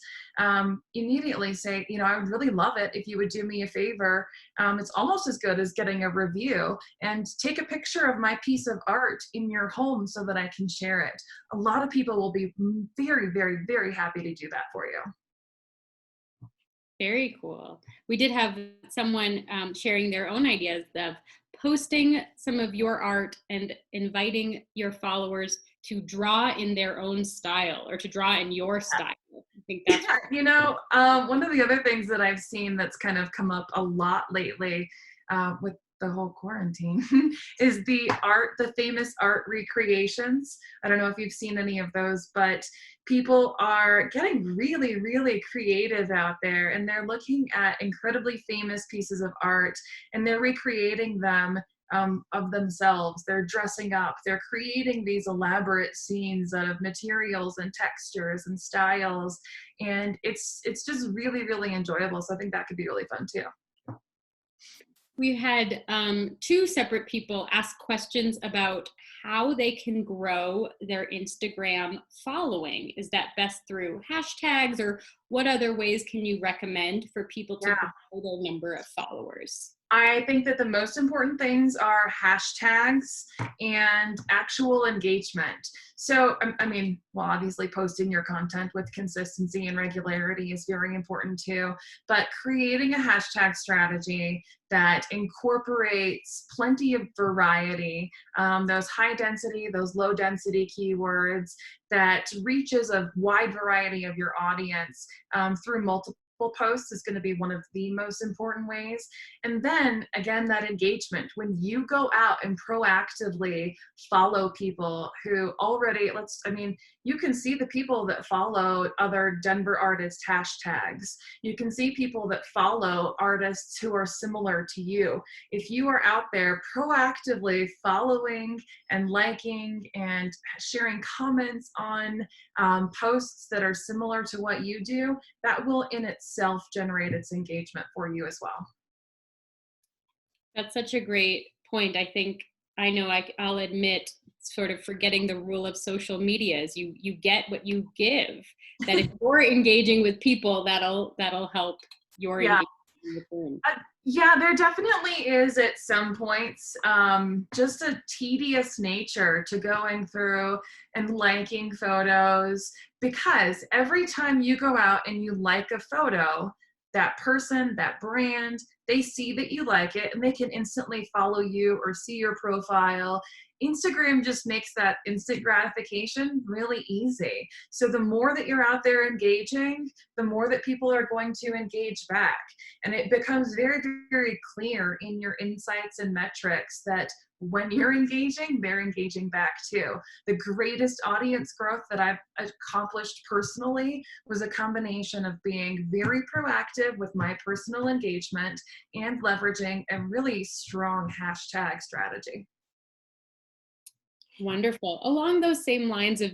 immediately say, I would really love it if you would do me a favor. It's almost as good as getting a review, and take a picture of my piece of art in your home so that I can share it. A lot of people will be very, very, very happy to do that for you. Very cool. We did have someone sharing their own ideas of posting some of your art and inviting your followers to draw in their own style or to draw in your style. I think that's one of the other things that I've seen that's kind of come up a lot lately with the whole quarantine is the famous art recreations. I don't know if you've seen any of those, but people are getting really, really creative out there, and they're looking at incredibly famous pieces of art and they're recreating them of themselves. They're dressing up, they're creating these elaborate scenes out of materials and textures and styles, and it's just really, really enjoyable. So I think that could be really fun too. We had two separate people ask questions about how they can grow their Instagram following. Is that best through hashtags, or what other ways can you recommend for people to grow their number of followers? I think that the most important things are hashtags and actual engagement. So, obviously posting your content with consistency and regularity is very important too, but creating a hashtag strategy that incorporates plenty of variety, those high density, those low density keywords, that reaches a wide variety of your audience through multiple posts is going to be one of the most important ways. And then again, that engagement, when you go out and proactively follow people who already, you can see the people that follow other Denver artist hashtags. You can see people that follow artists who are similar to you. If you are out there proactively following and liking and sharing comments on posts that are similar to what you do, that will in itself generate its engagement for you as well. That's such a great point. I think I'll admit, sort of forgetting the rule of social media is you get what you give. That if you're engaging with people, that'll help your engagement with them. Yeah, there definitely is at some points just a tedious nature to going through and liking photos, because every time you go out and you like a photo, that person, that brand, they see that you like it and they can instantly follow you or see your profile. Instagram just makes that instant gratification really easy. So the more that you're out there engaging, the more that people are going to engage back. And it becomes very, very clear in your insights and metrics that when you're engaging, they're engaging back too. The greatest audience growth that I've accomplished personally was a combination of being very proactive with my personal engagement and leveraging a really strong hashtag strategy. Wonderful. Along those same lines of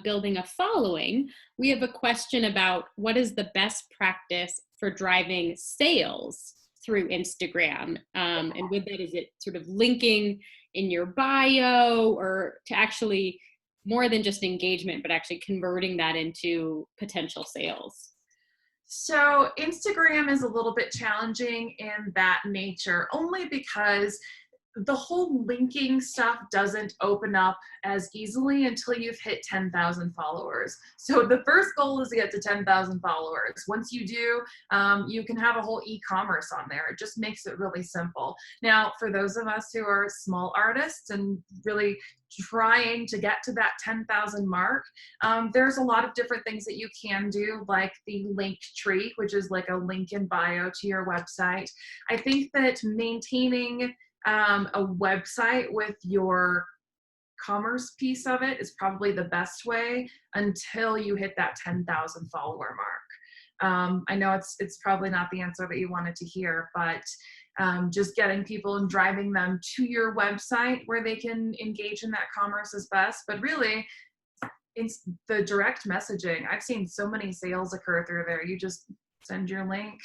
building a following, we have a question about what is the best practice for driving sales through Instagram? And with that, is it sort of linking in your bio, or to actually more than just engagement, but actually converting that into potential sales? So Instagram is a little bit challenging in that nature, only because the whole linking stuff doesn't open up as easily until you've hit 10,000 followers. So the first goal is to get to 10,000 followers. Once you do, you can have a whole e-commerce on there. It just makes it really simple. Now, for those of us who are small artists and really trying to get to that 10,000 mark, there's a lot of different things that you can do, like the link tree, which is like a link in bio to your website. I think that maintaining a website with your commerce piece of it is probably the best way until you hit that 10,000 follower mark. I know it's probably not the answer that you wanted to hear, but just getting people and driving them to your website where they can engage in that commerce is best. But really, it's the direct messaging. I've seen so many sales occur through there. You just send your link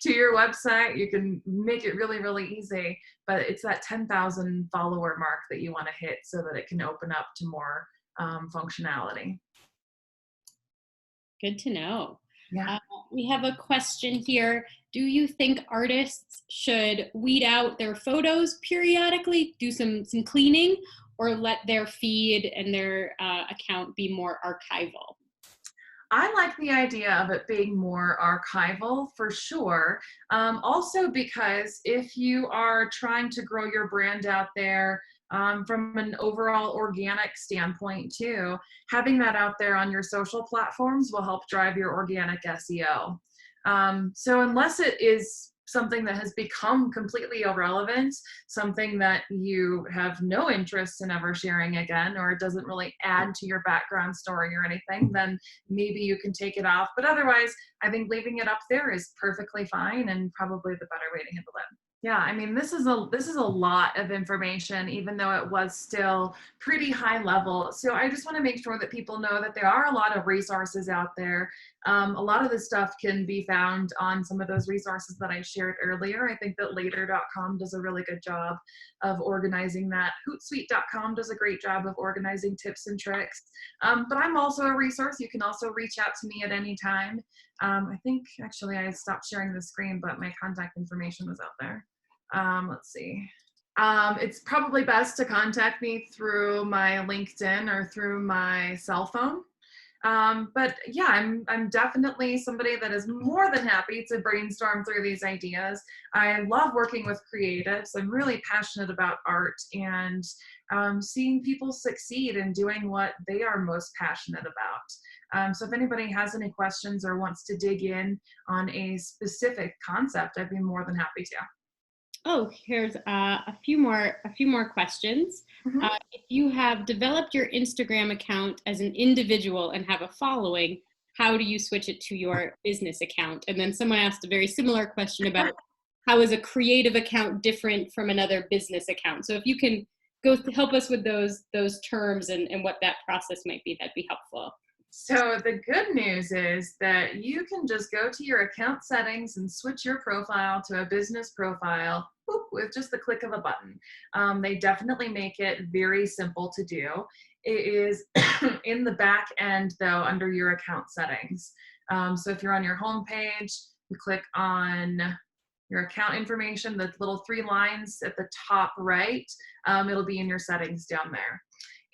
to your website. You can make it really, really easy, but it's that 10,000 follower mark that you want to hit so that it can open up to more functionality. Good to know. Yeah. We have a question here. Do you think artists should weed out their photos periodically, do some cleaning, or let their feed and their account be more archival? I like the idea of it being more archival for sure. Also because if you are trying to grow your brand out there from an overall organic standpoint too, having that out there on your social platforms will help drive your organic SEO. So unless it is something that has become completely irrelevant, something that you have no interest in ever sharing again, or it doesn't really add to your background story or anything, then maybe you can take it off. But otherwise, I think leaving it up there is perfectly fine and probably the better way to handle it. Yeah, I mean, this is a lot of information, even though it was still pretty high level. So I just want to make sure that people know that there are a lot of resources out there. A lot of this stuff can be found on some of those resources that I shared earlier. I think that later.com does a really good job of organizing that. Hootsuite.com does a great job of organizing tips and tricks. But I'm also a resource. You can also reach out to me at any time. I think actually I stopped sharing the screen, but my contact information was out there. Let's see. It's probably best to contact me through my LinkedIn or through my cell phone. But yeah, I'm definitely somebody that is more than happy to brainstorm through these ideas. I love working with creatives. I'm really passionate about art and seeing people succeed in doing what they are most passionate about. So if anybody has any questions or wants to dig in on a specific concept, I'd be more than happy to. Oh, here's a few more questions. Mm-hmm. If you have developed your Instagram account as an individual and have a following, how do you switch it to your business account? And then someone asked a very similar question about how is a creative account different from another business account? So if you can help us with those terms and what that process might be, that'd be helpful. So the good news is that you can just go to your account settings and switch your profile to a business profile with just the click of a button. They definitely make it very simple to do. It is in the back end though, under your account settings. So if you're on your home page, you click on your account information, the little 3 lines at the top right, it'll be in your settings down there.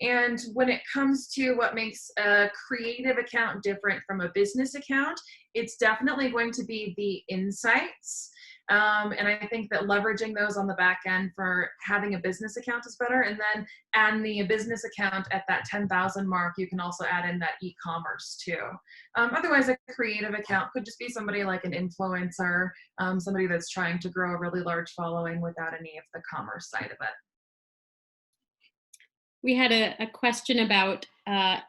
And when it comes to what makes a creative account different from a business account, it's definitely going to be the insights. And I think that leveraging those on the back end for having a business account is better. And then add the business account at that 10,000 mark, you can also add in that e-commerce too. Otherwise, a creative account could just be somebody like an influencer, somebody that's trying to grow a really large following without any of the commerce side of it. We had a question about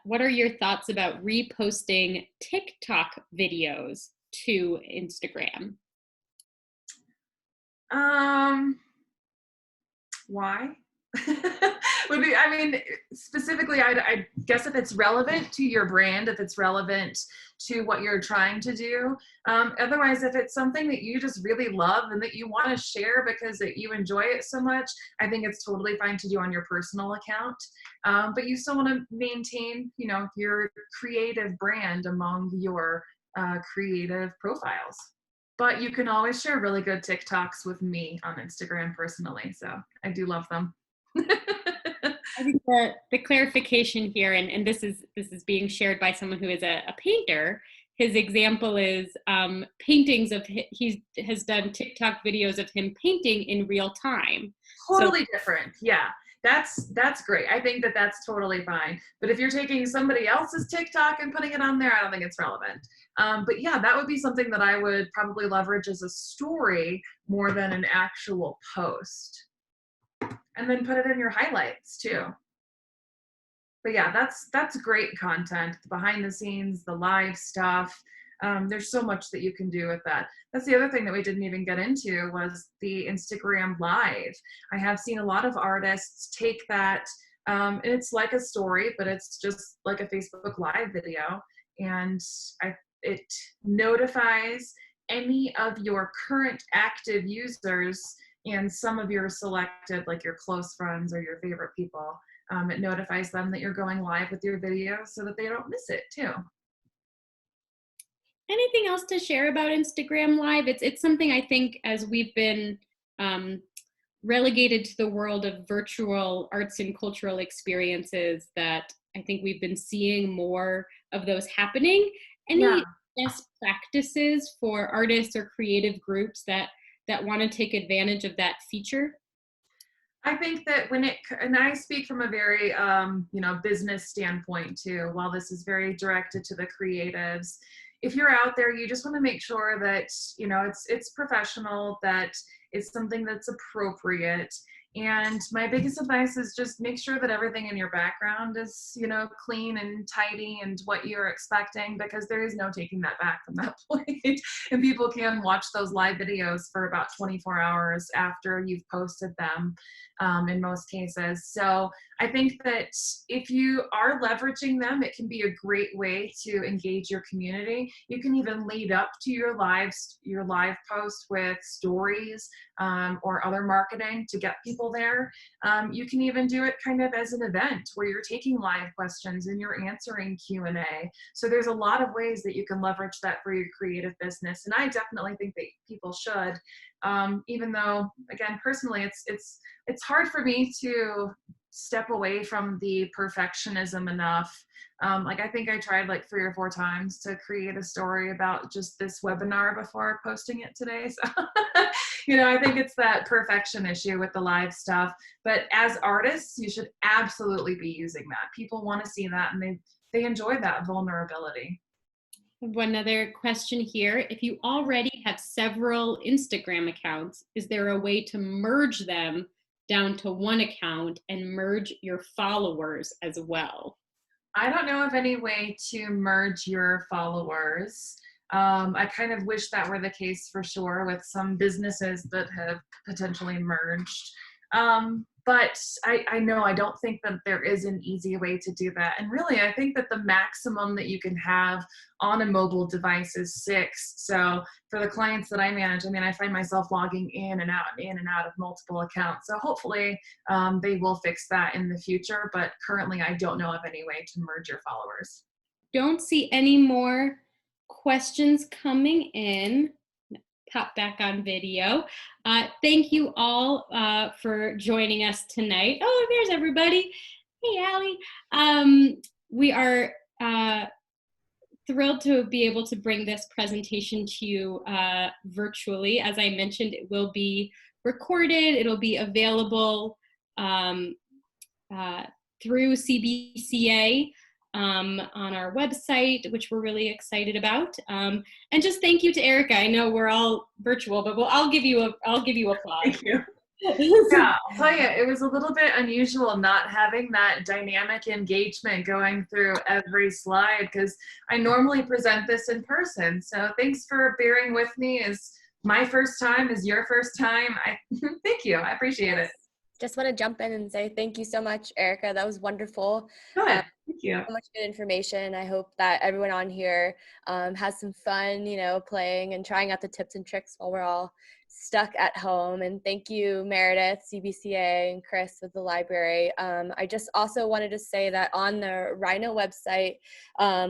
what are your thoughts about reposting TikTok videos to Instagram? Why? I mean, specifically, I guess if it's relevant to your brand, if it's relevant to what you're trying to do. Otherwise, if it's something that you just really love and that you want to share because you enjoy it so much, I think it's totally fine to do on your personal account. But you still want to maintain, your creative brand among your creative profiles. But you can always share really good TikToks with me on Instagram personally. So I do love them. I think the clarification here, and this is being shared by someone who is a painter. His example is paintings of he has done TikTok videos of him painting in real time. Totally different. Yeah, that's great. I think that that's totally fine. But if you're taking somebody else's TikTok and putting it on there, I don't think it's relevant. But yeah, that would be something that I would probably leverage as a story more than an actual post. And then put it in your highlights too. But yeah, that's great content. The behind the scenes, the live stuff. There's so much that you can do with that. That's the other thing that we didn't even get into was the Instagram Live. I have seen a lot of artists take that, and it's like a story, but it's just like a Facebook Live video. And it notifies any of your current active users and some of your selected, like your close friends or your favorite people. It notifies them that you're going live with your video so that they don't miss it too. Anything else to share about Instagram Live? It's something I think as we've been relegated to the world of virtual arts and cultural experiences that I think we've been seeing more of those happening. Any best practices for artists or creative groups that want to take advantage of that feature? I think that and I speak from a very, business standpoint too, while this is very directed to the creatives. If you're out there, you just want to make sure that, it's professional, that it's something that's appropriate. And my biggest advice is just make sure that everything in your background is, clean and tidy and what you're expecting, because there is no taking that back from that point. And people can watch those live videos for about 24 hours after you've posted them, in most cases. So I think that if you are leveraging them, it can be a great way to engage your community. You can even lead up to your live post with stories or other marketing to get people there. You can even do it kind of as an event where you're taking live questions and you're answering Q&A. So there's a lot of ways that you can leverage that for your creative business. And I definitely think that people should, even though, again, personally, it's hard for me to step away from the perfectionism enough. I think I tried like 3 or 4 times to create a story about just this webinar before posting it today. So, I think it's that perfection issue with the live stuff. But as artists, you should absolutely be using that. People want to see that, and they enjoy that vulnerability. One other question here. If you already have several Instagram accounts, is there a way to merge them down to one account and merge your followers as well? I don't know of any way to merge your followers. I kind of wish that were the case for sure with some businesses that have potentially merged. But I know I don't think that there is an easy way to do that. And really, I think that the maximum that you can have on a mobile device is 6. So for the clients that I manage, I find myself logging in and out of multiple accounts. So hopefully they will fix that in the future. But currently, I don't know of any way to merge your followers. Don't see any more questions coming in. Pop back on video. Thank you all for joining us tonight. Oh, there's everybody. Hey, Allie. We are thrilled to be able to bring this presentation to you virtually. As I mentioned, it will be recorded. It'll be available through CBCA on our website, which we're really excited about. And just thank you to Erica. I know we're all virtual, but I'll give you applause. Thank you. Yeah, I'll tell you, it was a little bit unusual not having that dynamic engagement going through every slide, because I normally present this in person. So thanks for bearing with me. As my first time is your first time. Thank you. I appreciate it. Just want to jump in and say thank you so much, Erica. That was wonderful. Good. Thank you. So much good information. I hope that everyone on here has some fun, playing and trying out the tips and tricks while we're all stuck at home. And thank you, Meredith, CBCA, and Chris with the library. I just also wanted to say that on the RiNo website,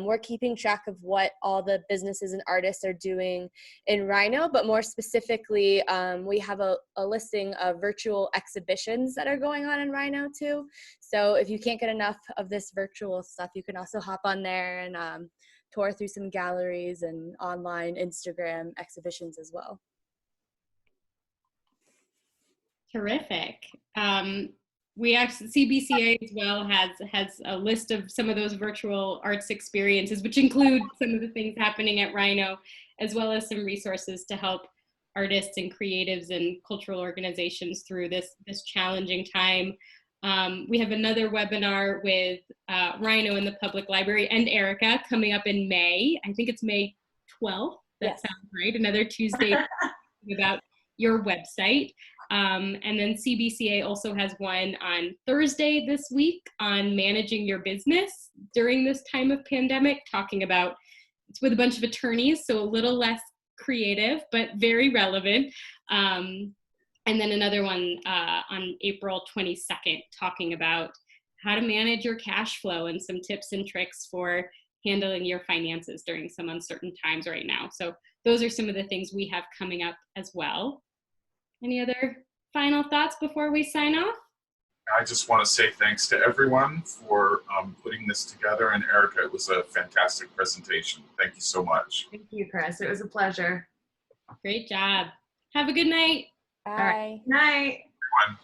we're keeping track of what all the businesses and artists are doing in RiNo, but more specifically, we have a listing of virtual exhibitions that are going on in RiNo too. So if you can't get enough of this virtual stuff, you can also hop on there and tour through some galleries and online Instagram exhibitions as well. Terrific. We actually, CBCA as well has a list of some of those virtual arts experiences, which include some of the things happening at RiNo, as well as some resources to help artists and creatives and cultural organizations through this challenging time. We have another webinar with RiNo in the public library and Erica coming up in May. I think it's May 12th. That Yes. sounds right. Another Tuesday about your website. And then CBCA also has one on Thursday this week on managing your business during this time of pandemic, talking about, it's with a bunch of attorneys, so a little less creative, but very relevant. And then another one on April 22nd, talking about how to manage your cash flow and some tips and tricks for handling your finances during some uncertain times right now. So those are some of the things we have coming up as well. Any other final thoughts before we sign off? I just want to say thanks to everyone for putting this together. And Erica, it was a fantastic presentation. Thank you so much. Thank you, Chris. It was a pleasure. Great job. Have a good night. Bye. All right. Night. Everyone.